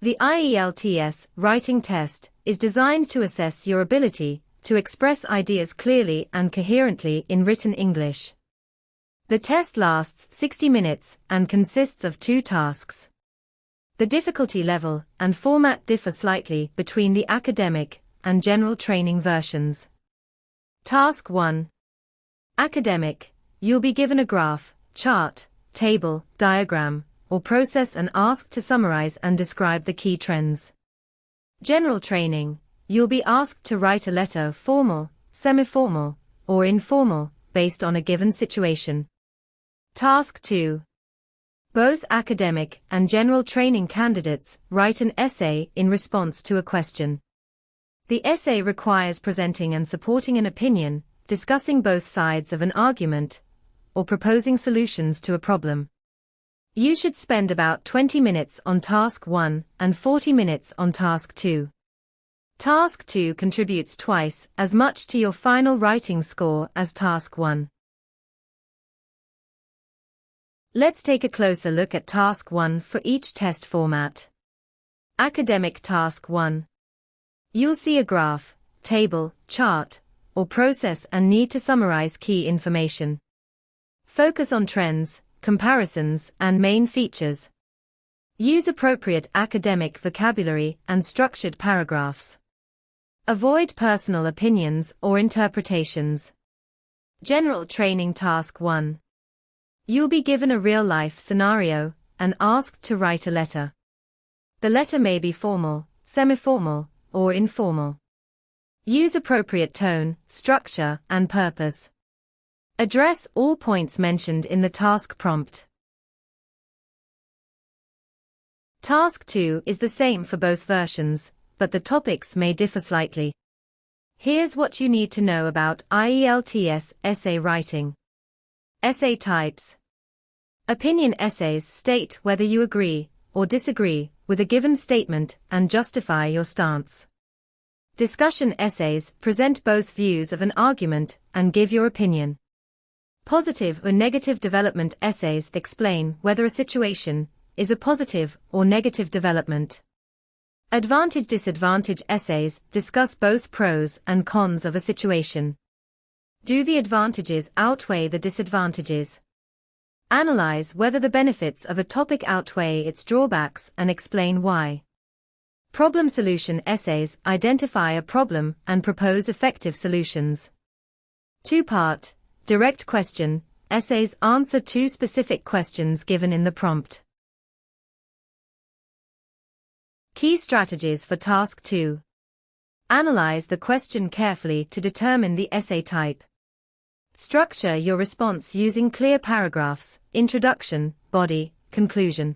The IELTS Writing Test is designed to assess your ability to express ideas clearly and coherently in written English. The test lasts 60 minutes and consists of 2 tasks. The difficulty level and format differ slightly between the academic and general training versions. Task 1. Academic. You'll be given a graph, chart, table, diagram, or process and asked to summarize and describe the key trends. General training. You'll be asked to write a letter formal, semi-formal, or informal, based on a given situation. Task 2. Both academic and general training candidates write an essay in response to a question. The essay requires presenting and supporting an opinion, discussing both sides of an argument, or proposing solutions to a problem. You should spend about 20 minutes on Task 1 and 40 minutes on Task 2. Task 2 contributes twice as much to your final writing score as Task 1. Let's take a closer look at Task 1 for each test format. Academic Task 1. You'll see a graph, table, chart, or process and need to summarize key information. Focus on trends, comparisons, and main features. Use appropriate academic vocabulary and structured paragraphs. Avoid personal opinions or interpretations. General Training Task 1. You'll be given a real-life scenario and asked to write a letter. The letter may be formal, semi-formal, or informal. Use appropriate tone, structure, and purpose. Address all points mentioned in the task prompt. Task 2 is the same for both versions, but the topics may differ slightly. Here's what you need to know about IELTS essay writing. Essay types. Opinion essays state whether you agree or disagree with a given statement and justify your stance. Discussion essays present both views of an argument and give your opinion. Positive or negative development essays explain whether a situation is a positive or negative development. Advantage-disadvantage essays discuss both pros and cons of a situation. Do the advantages outweigh the disadvantages? Analyze whether the benefits of a topic outweigh its drawbacks and explain why. Problem-solution essays identify a problem and propose effective solutions. 2-part, direct question, essays answer 2 specific questions given in the prompt. Key strategies for Task 2. Analyze the question carefully to determine the essay type. Structure your response using clear paragraphs, introduction, body, conclusion.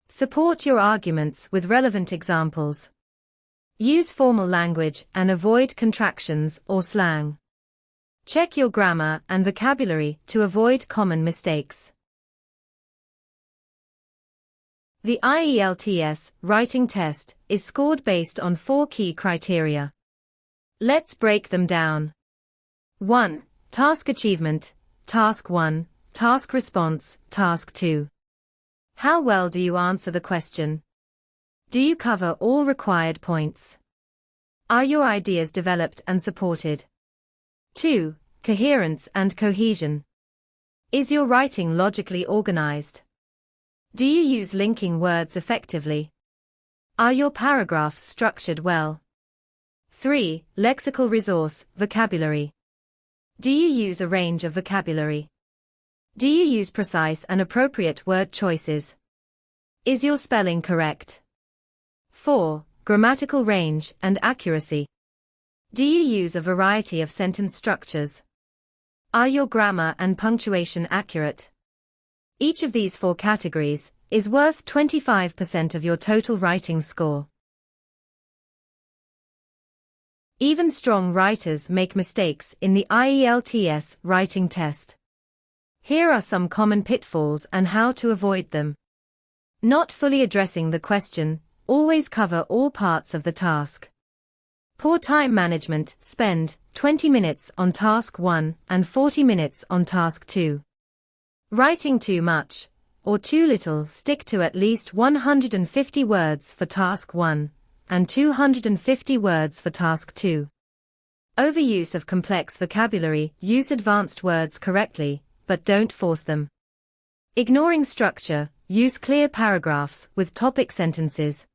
Support your arguments with relevant examples. Use formal language and avoid contractions or slang. Check your grammar and vocabulary to avoid common mistakes. The IELTS Writing Test is scored based on 4 key criteria. Let's break them down. 1. Task achievement, Task 1, task response, Task 2. How well do you answer the question? Do you cover all required points? Are your ideas developed and supported? 2. Coherence and cohesion. Is your writing logically organized? Do you use linking words effectively? Are your paragraphs structured well? 3. Lexical resource, vocabulary. Do you use a range of vocabulary? Do you use precise and appropriate word choices? Is your spelling correct? 4. Grammatical range and accuracy. Do you use a variety of sentence structures? Are your grammar and punctuation accurate? Each of these 4 categories is worth 25% of your total writing score. Even strong writers make mistakes in the IELTS writing test. Here are some common pitfalls and how to avoid them. Not fully addressing the question, always cover all parts of the task. Poor time management, spend 20 minutes on Task 1 and 40 minutes on Task 2. Writing too much, or too little. Stick to at least 150 words for Task 1 and 250 words for Task 2. Overuse of complex vocabulary. Use advanced words correctly, but don't force them. Ignoring structure. Use clear paragraphs with topic sentences.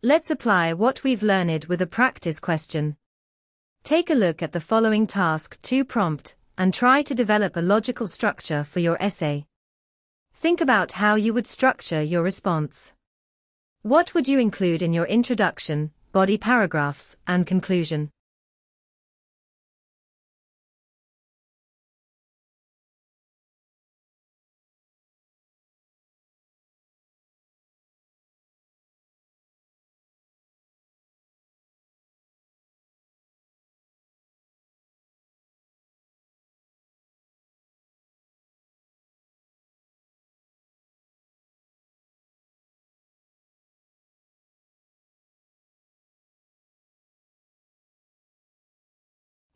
Let's apply what we've learned with a practice question. Take a look at the following Task 2 prompt and try to develop a logical structure for your essay. Think about how you would structure your response. What would you include in your introduction, body paragraphs, and conclusion?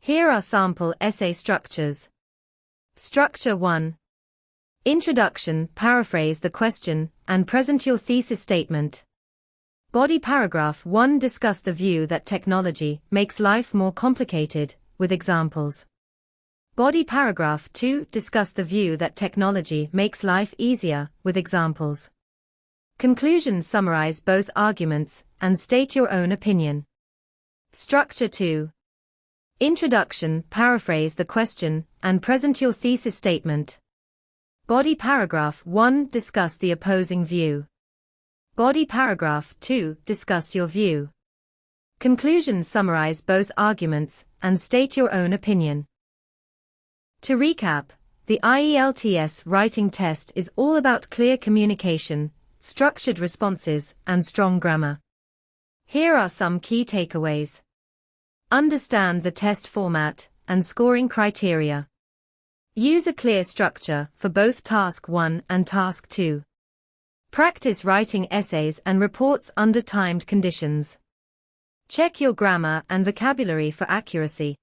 Here are sample essay structures. Structure 1. Introduction. Paraphrase the question and present your thesis statement. Body paragraph 1. Discuss the view that technology makes life more complicated, with examples. Body paragraph 2. Discuss the view that technology makes life easier, with examples. Conclusion. Summarize both arguments and state your own opinion. Structure 2. Introduction. Paraphrase the question and present your thesis statement. Body paragraph 1. Discuss the opposing view. Body paragraph 2. Discuss your view. Conclusion. Summarize both arguments and state your own opinion. To recap, the IELTS writing test is all about clear communication, structured responses, and strong grammar. Here are some key takeaways. Understand the test format and scoring criteria. Use a clear structure for both Task 1 and Task 2. Practice writing essays and reports under timed conditions. Check your grammar and vocabulary for accuracy.